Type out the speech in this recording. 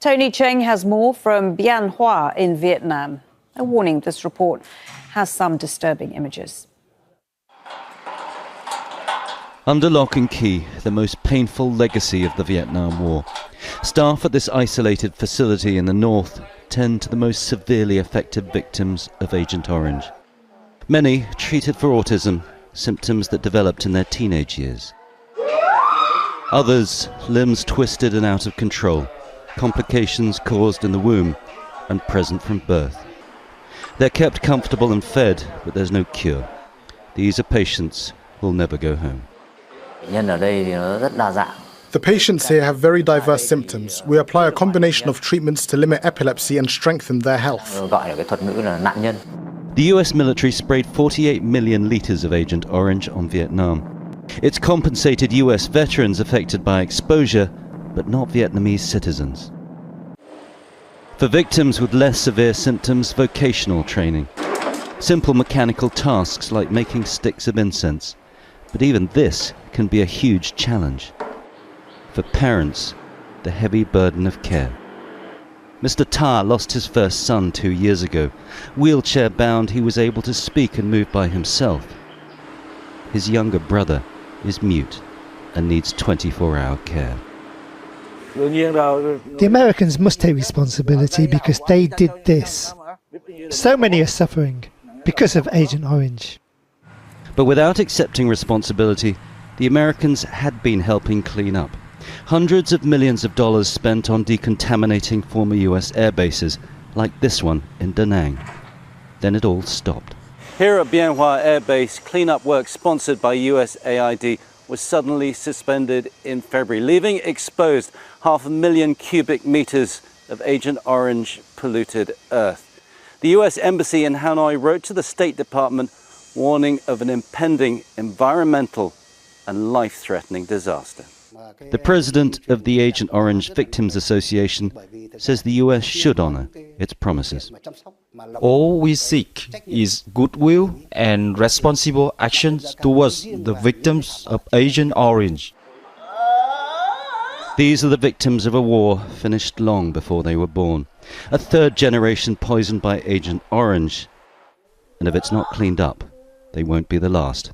Tony Cheng has more from Bien Hoa in Vietnam. A warning, this report has some disturbing images. Under lock and key, the most painful legacy of the Vietnam War. Staff at this isolated facility in the north tend to the most severely affected victims of Agent Orange. Many treated for autism, symptoms that developed in their teenage years. Others, limbs twisted and out of control, complications caused in the womb and present from birth. They're kept comfortable and fed, but there's no cure. These are patients who will never go home. The patients here have very diverse symptoms. We apply a combination of treatments to limit epilepsy and strengthen their health. The US military sprayed 48 million litres of Agent Orange on Vietnam. It's compensated US veterans affected by exposure, but not Vietnamese citizens. For victims with less severe symptoms, vocational training. Simple mechanical tasks like making sticks of incense. But even this can be a huge challenge. For parents, the heavy burden of care. Mr. Ta lost his first son 2 years ago. Wheelchair-bound, he was able to speak and move by himself. His younger brother is mute and needs 24-hour care. The Americans must take responsibility because they did this. So many are suffering because of Agent Orange. But without accepting responsibility, the Americans had been helping clean up. Hundreds of millions of dollars spent on decontaminating former US air bases, like this one in Da Nang. Then it all stopped. Here at Bien Hoa Air Base, cleanup work sponsored by USAID was suddenly suspended in February, leaving exposed 500,000 cubic meters of Agent Orange polluted earth. The US Embassy in Hanoi wrote to the State Department warning of an impending environmental and life-threatening disaster. The president of the Agent Orange Victims Association says the US should honor its promises. All we seek is goodwill and responsible actions towards the victims of Agent Orange. These are the victims of a war finished long before they were born. A third generation poisoned by Agent Orange. And if it's not cleaned up, they won't be the last.